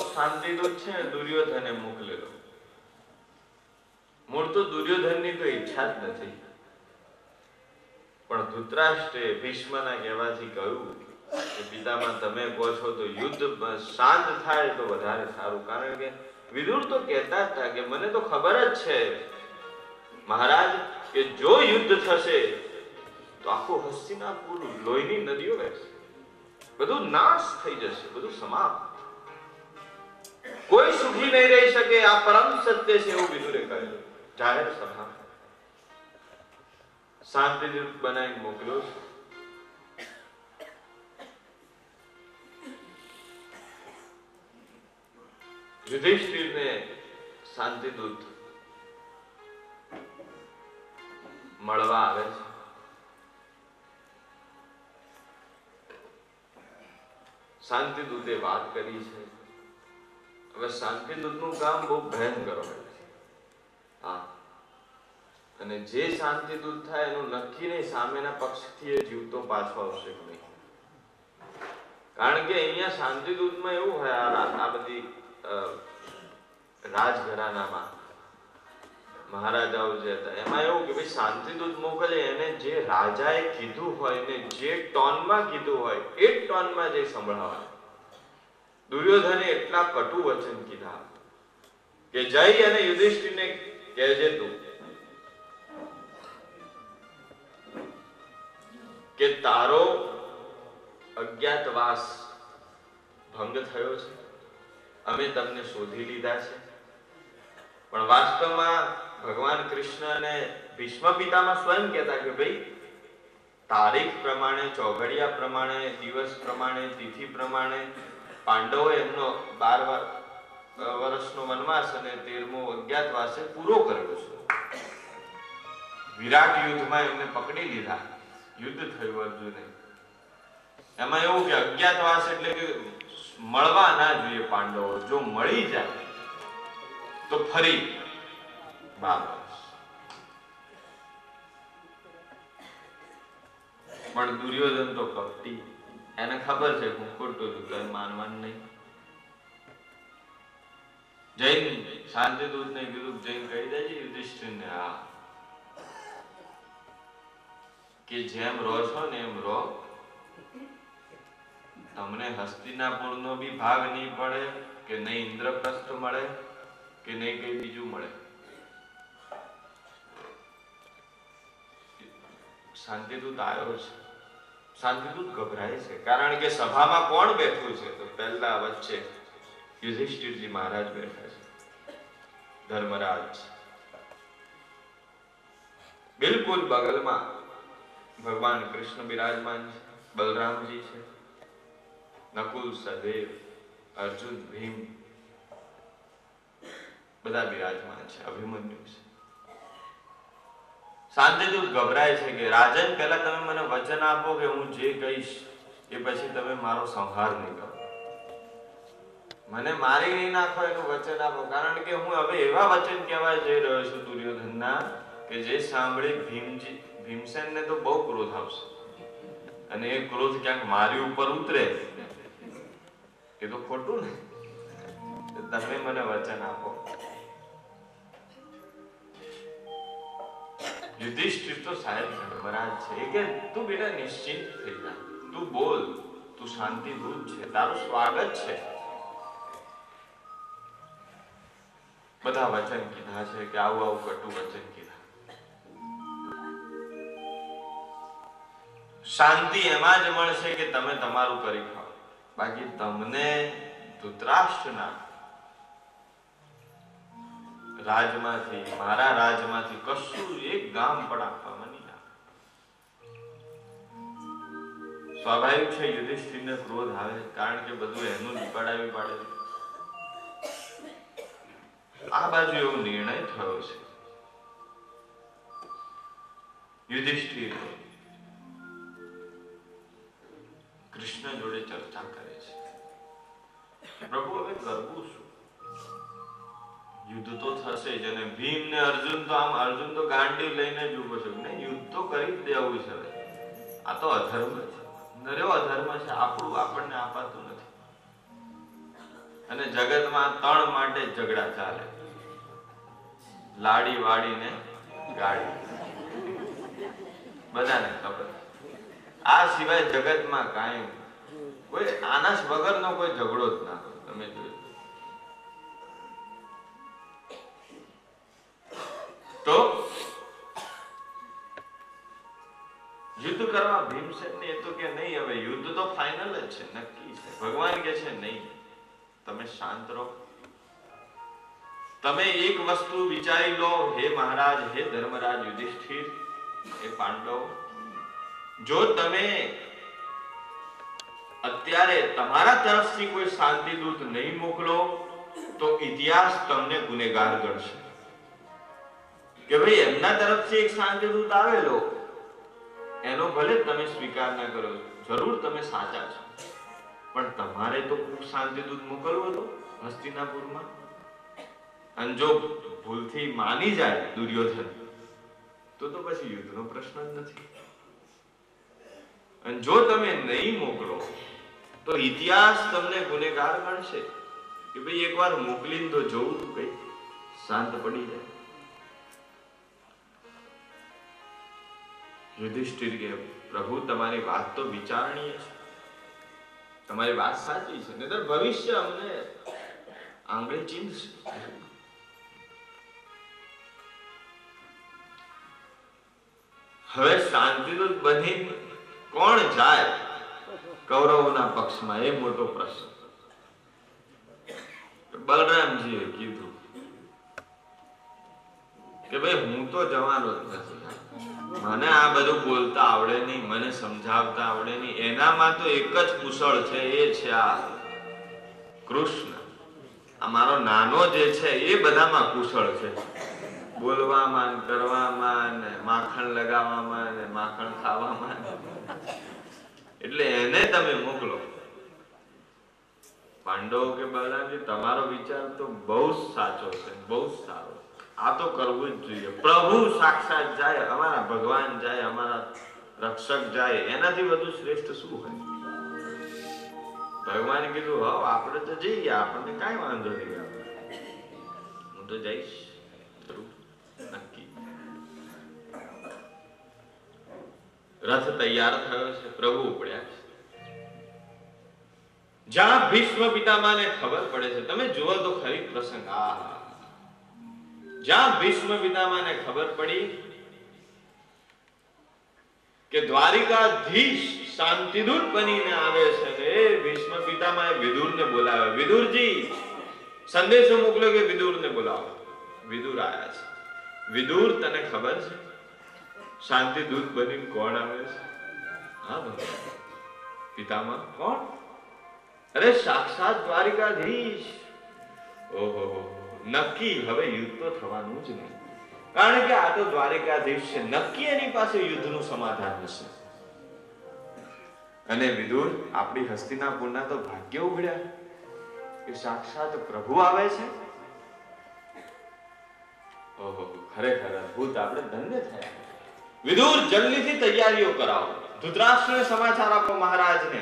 શાંતિદૂત છે દુર્યોધને મોકલેલો. મૂળ તો દુર્યોધનની તો ઈચ્છા જ નથી, પણ ધૃતરાષ્ટ્રે ભીષ્મના કહેવાથી કહ્યું કે પિતામાં તમે કહો છો તો યુદ્ધ શાંત થાય તો વધારે સારું. કારણ કે વિદુર તો કહેતા જ હતા કે મને તો ખબર જ છે મહારાજ કે જો યુદ્ધ થશે તો આખું હસ્તિનાપુર લોહીની નદીઓ વહેશે, બધું નાશ થઈ જશે, બધું સમાપ્ત, કોઈ સુખી નહીં રહી શકે. આ પરમ સત્ય છે એવું વિદુરે કહ્યું જાહેર સભા. શાંતિદૂત બનાવી મોકલ્યો છે. યુધિષ્ઠિરને શાંતિદૂત મળવા આવે છે. શાંતિદૂતે વાત કરી છે. હવે શાંતિદૂતનું કામ બહુ ભયંકર હોય છે. હા, અને જે શાંતિદૂત થાય એનું નક્કી નહીં સામેના પક્ષથી એ જીવતો પાછો આવશે કે નહીં. કારણ કે અહીંયા શાંતિદૂતમાં એવું હોય, આ બધી રાજઘરાનામાં મહારાજાઓ જે હતા એમાં એવું કે ભાઈ શાંતિદૂત મોકલે એને જે રાજાએ કીધું હોય ને જે ટોનમાં કીધું હોય એ ટોનમાં જે સંભળાવાય. દુર્યોધને એટલા કટુ વચન કીધા કે જઈ અને યુધિષ્ઠિરને કહેજે તું કે તારો અજ્ઞાતવાસ ભંગ થયો છે, અમે તમને શોધી લીધા છે. પણ વાસ્તવમાં ભગવાન કૃષ્ણ અને ભીષ્મ પિતામાં સ્વયં કહેતા કે ભાઈ તારીખ પ્રમાણે, ચોઘડિયા પ્રમાણે, દિવસ પ્રમાણે, તિથિ પ્રમાણે પાંડવો એમનો 12 વર્ષનો વનવાસ અને 13મો અજ્ઞાતવાસે પૂરો કર્યો છે. વિરાટ યુદ્ધમાં એમને પકડી લીધા, યુદ્ધ થયું અર્જુને. એમાં એવું કે અજ્ઞાતવાસ એટલે કે મળવા ના જોઈએ પાંડવો, જો મળી જાય તો ફરી 12 વર્ષ. પણ દુર્યોધન તો કપટી, એને ખબર છે હું ખોટું છું, કઈ માનવાનું નહીં. જૈન શાંતિદૂતને કીધું જૈન કહી દેજે યુધિષ્ઠિરને હા કે જેમ રહો છો ને એમ રહો, તમને હસ્તિનાપુરનો બી ભાગ નહીં પડે કે નહીં ઇન્દ્રપ્રસ્થ મળે કે નહીં કઈ બીજું મળે. શાંતિદૂત આવ્યો છે. શાંતિદૂત ગભરાય છે કારણ કે સભામાં કોણ બેઠું છે તો પહેલા વચ્ચે યુધિષ્ઠિરજી મહારાજ બેઠા છે, ધર્મરાજ. બિલકુલ બગલમાં ભગવાન કૃષ્ણ બિરાજમાન છે, બલરામજી છે, નકુલ, સહદેવ, અર્જુન, ભીમ બધા બિરાજમાન છે, અભિમન્યુ છે. શાંતિદૂત ગભરાય છે કે રાજન પહેલા તમે મને વચન આપો કે હું જે કહીશ એ પછી તમે મારો સંહાર નહીં કરો, મને મારી નહીં નાખો એનું વચન આપો. કારણ કે હું હવે એવા વચન કહેવા જઈ રહ્યો છું દુર્યોધનના કે જે સાંભળી ભીમસેનને તો બહુ ક્રોધ આવશે અને એ ક્રોધ ક્યાંક મારી ઉપર ઉતરે એ તો ખોટું ને. તમે મને વચન આપો. યુધિષ્ઠિર તો સાહેબ ધર્મરાજ છે કે તું બેટા નિશ્ચિંત થઈ જા, તું બોલ, તું શાંતિદૂત છે, તારું સ્વાગત છે. બધા વચન કીધા છે કે આવું આવું કટુ વચન કીધા. શાંતિ એમાં જ મળશે કે તમે તમારું કરી ખાઓ, બાકી તમને ધૃતરાષ્ટ્રના રાજમાંથી, મારા રાજમાંથી કશું એક ગામ પણ આપવામાં નહીં આવે. સ્વાભાવિક છે યુધિષ્ઠિરને ક્રોધ આવે કારણ કે બધું એનું જ પડાવી પાડે. આ બાજુ એવો નિર્ણય થયો છે. યુધિષ્ઠિર કૃષ્ણ જોડે ચર્ચા કરે છે, પ્રભુ હવે કરવું શું? યુદ્ધ તો થશે જ અને ભીમ ને અર્જુન તો આમ, અર્જુન તો ગાંડી લઈને જ ઉભો છે ને, યુદ્ધ તો કરી જ દેવું છે. આ તો અધર્મ છે, નર્યો અધર્મ છે, આપણું આપણને આપાતું નથી. અને જગતમાં ત્રણ માટે ઝઘડા ચાલે: લાડી, વાડી ને ગાડી. બધાને ખબર. આ સિવાય જગતમાં કાંઈ કોઈ આના વગરનો કોઈ ઝઘડો જ ના હોય. તમે જોયું તો યુદ્ધ કરવા ભીમસેન ને એ તો કે નહીં, હવે યુદ્ધ તો ફાઇનલ જ છે, નક્કી છે. ભગવાન કે છે નહીં, તમે શાંત રહો. તમે એક વસ્તુ વિચારી લો, હે મહારાજ, હે ધર્મરાજ યુધિષ્ઠિર, હે પાંડવ, જો તમે અત્યારે તમારા તરફથી કોઈ શાંતિદૂત નહીં મોકલો તો ઇતિહાસ તમને ગુનેગાર ગણશે. કે ભાઈ એમના તરફથી એક શાંતિદૂત આવેલો, એનો ભલે તમે સ્વીકાર ના કરો, જરૂર તમે સાચા છો, પણ તમારે તો શાંતિદૂત મોકલવો હતો હસ્તિનાપુરમાં. અને જો ભૂલથી માની જાય દુર્યોધન તો પછી યુદ્ધનો પ્રશ્ન જ નથી. અને જો તમે નહીં મોકલો તો ઇતિહાસ તમને ગુનેગાર ગણશે કે ભાઈ એકવાર મોકલીને તો જોવું કઈ શાંત પડી જાય. યુધિષ્ઠિર કે પ્રભુ, તમારી વાત તો વિચારણીય છે, તમારી વાત સાચી છે, નહીંતર ભવિષ્ય અમને આંગળી ચીંધશે. હવે શાંતિદૂત બની કોણ જાય કૌરવોના પક્ષમાં, એ મોટો પ્રશ્ન. બલરામજીએ કીધું કે ભાઈ હું તો જવાનો જ નથી, મને આ બધું બોલતા આવડે નહીં, મને સમજાવતા આવડે નહીં. એનામાં તો એક જ કુશળ છે, એ છે આ કૃષ્ણ. આ મારો નાનો જે છે એ બધામાં કુશળ છે, બોલવામાં, કરવામાં, માખણ લગાવવામાં, માખણ ખાવામાં. એટલે એને તમે મોકલો. પાંડવો કે બલરામજી, તમારો વિચાર તો બહુ સાચો છે, બહુ સારો. આ તો કરવું જ જોઈએ. પ્રભુ સાક્ષાત જાય, અમારા ભગવાન જાય, અમારા રક્ષક જાય, એનાથી વધુ શ્રેષ્ઠ શું હોય? ભગવાને કીધું, હા આપણે તો જઈએ, આપણને કાંઈ વાંધો નહીં, હું તો જઈશ જરૂર, નક્કી. રથ તૈયાર થયો છે, પ્રભુ ઉપડ્યા છે. જ્યાં ભીષ્મ પિતામહને ખબર પડે છે, તમે જુઓ તો ખરી પ્રસંગ. જ્યાં ભીષ્મ પિતામહને ખબર પડી કે દ્વારિકાધીશ શાંતિદૂત બનીને આવે છે, એ ભીષ્મ પિતામહે વિદુરને બોલાવ્યો. વિદુરજી, સંદેશો મોકલ્યો કે વિદુરને બોલાવો. વિદુર આયા છે. વિદુર, તને ખબર છે શાંતિદૂત બનીને કોણ આવે છે? હા ભગવાન. પિતામહ કોણ? અરે સાક્ષાત દ્વારિકાધીશ. ઓહો, નક્કી હવે યુદ્ધ તો થવાનું જ નહીં, કારણ કે આ તો દ્વારિકાધીશ છે, નક્કી એની પાસે યુદ્ધનું સમાધાન હશે. અને વિદુર, આપણી હસ્તિનાપુરના તો ભાગ્ય ઉઘડ્યા કે સાક્ષાત પ્રભુ આવે છે. ઓહો, ખરેખર અદ્ભુત, આપણે ધન્ય થયા. વિદુર, જલ્દીથી તૈયારીઓ કરાવો. ધૃતરાષ્ટ્રને સમાચાર આપો મહારાજને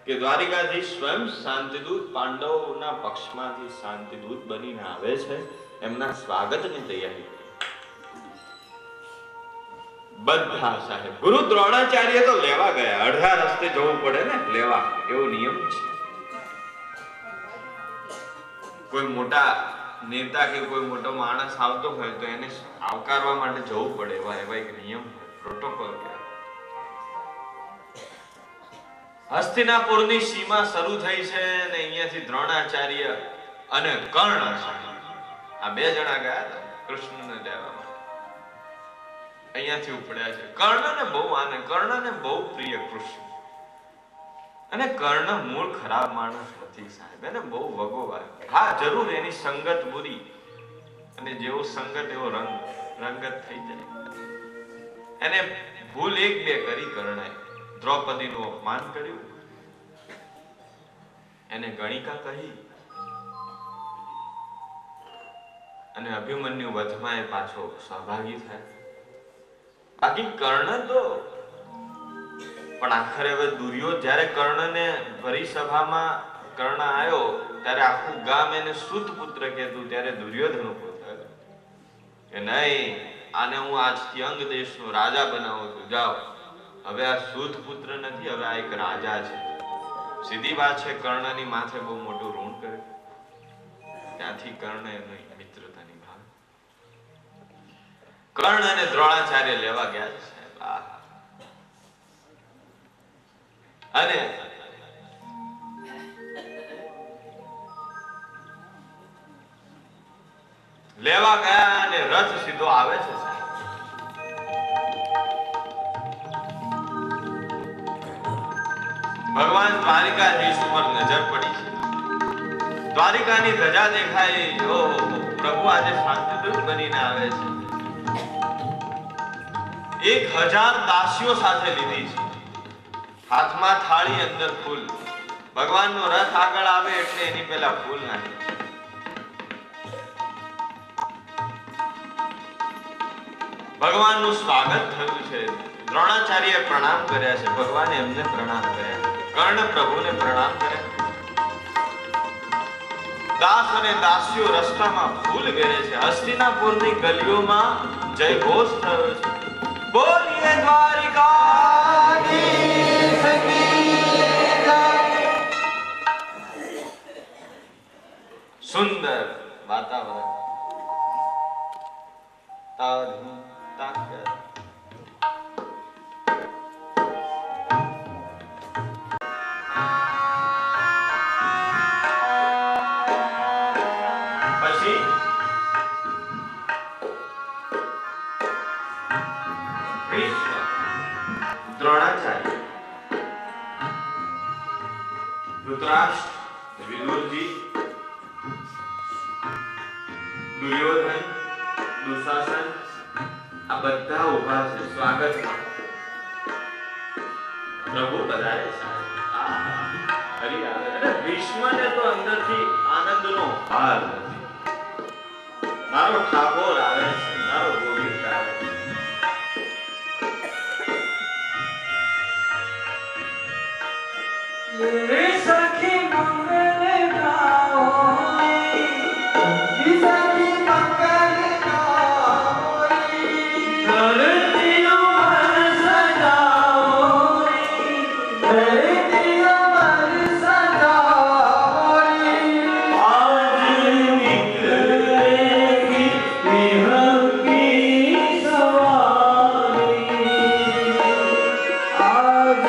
કે દ્વારિકાધીશ સ્વયં શાંતિદૂત પાંડવોના પક્ષમાંથી શાંતિદૂત બનીને આવે છે, એમના સ્વાગતની તૈયારી. બધા સાહેબ, ગુરુ દ્રોણાચાર્ય તો લેવા ગયા. અડધા રસ્તે જવું પડે ને લેવા, એવો નિયમ છે. કોઈ મોટા નેતા કે કોઈ મોટો માણસ આવતો હોય તો એને આવકારવા માટે જવું પડે, એવા એક નિયમ હોય, પ્રોટોકોલ કહેવાય. હસ્તિનાપુરની સીમા શરૂ થઈ છે અને અહીંયાથી દ્રોણાચાર્ય અને કર્ણ, આ બે જણા ગયા હતા કૃષ્ણને લેવા માટે. અહીંયાથી ઉપડ્યા છે. કર્ણને બહુ પ્રિય કૃષ્ણ. અને કર્ણ મૂળ ખરાબ માણસ નથી સાહેબ, એને બહુ વગોવાય. હા જરૂર એની સંગત બુરી, અને જેવો સંગત એવો રંગત થઈ જાય. એને ભૂલ એક બે કરી કર્ણે. દ્રૌપદીનું અપમાન કર્યું, એને ગણિકા કહી, અને અભિમન્યુ વધમાં એ પાછો સહભાગી થાય. બાકી કર્ણ તો, પણ આખરે હવે દુર્યોધન જ્યારે કર્ણને ભરી સભામાં કર્ણ આવ્યો ત્યારે આખું ગામ એને સુત પુત્ર કહેતું. ત્યારે દુર્યોધન ઉભો થયો કે નહીં, આને હું આજથી અંગ દેશનો રાજા બનાવું છું. જાઓ, હવે આ સુત પુત્ર નથી, હવે આ એક રાજા છે. સીધી વાત છે, કર્ણની માથે બહુ મોટું ઋણ કર્યું. ત્યાંથી કર્ણ એની મિત્રતા નિભાવી. કર્ણ અને દ્રોણાચાર્ય લેવા ગયા છે સાહેબ. અને લેવા ગયા અને રથ સીધો આવે છે સાહેબ. ભગવાન દ્વારિકાધીશ ઉપર નજર પડી છે. દ્વારિકાની ધજા દેખાય. ઓહો, પ્રભુ આજે શાંતિદૂત બનીને આવે છે. 1000 દાસીઓ સાથે લીધી છે. હાથમાં થાળી, અંદર ફૂલ. ભગવાનનો રથ આગળ આવે એટલે એની પહેલા ફૂલ નાખે. ભગવાનનું સ્વાગત થયું છે. દ્રોણાચાર્યએ પ્રણામ કર્યા છે. ભગવાને એમને પ્રણામ કર્યા. કર્ણ પ્રભુને પ્રણામ કર્યા. દાસ અને દાસીઓ રસ્તામાં ફૂલ વેરે છે. હસ્તિનાપુરની ગલીઓમાં જયઘોષ થયો છે. બોલીએ દ્વારિકાધીશ કી જય. સુંદર વાતાવરણ. પછી દ્રોણાચાર્ય, ધૃતરાષ્ટ્ર, વિદુરજી, દુર્યોધન, દુશાસન આ બધા ઉભા છે સ્વાગતમાં. પ્રભુ પધારે છે. હરી આવે. અને ભીષ્મને તો અંદરથી આનંદનો હાર નથી. મારો ઠાકોર આવે છે, મારો ગોવિંદ આવે છે. ये सखी मंगल गाओ, ये सखी मंगल गाओ, धरतियों पर सजाओ, धरतियों पर सजाओ, आज निकलेगी विहंग की सवारी, आज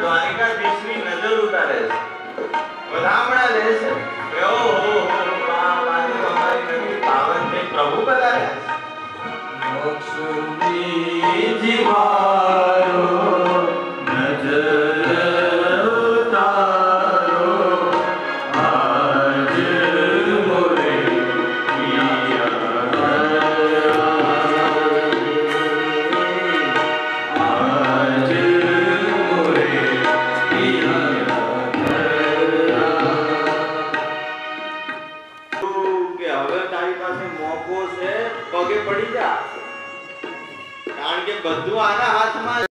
દ્વારિકાધીશની નજર ઉતારે છે. વધામણા લે છે. ઓહો, આજે અમારી નગરી પાવન થઈ. પ્રભુ પધાર્યા પગે પડી જા. કારણ કે બધું આના હાથમાં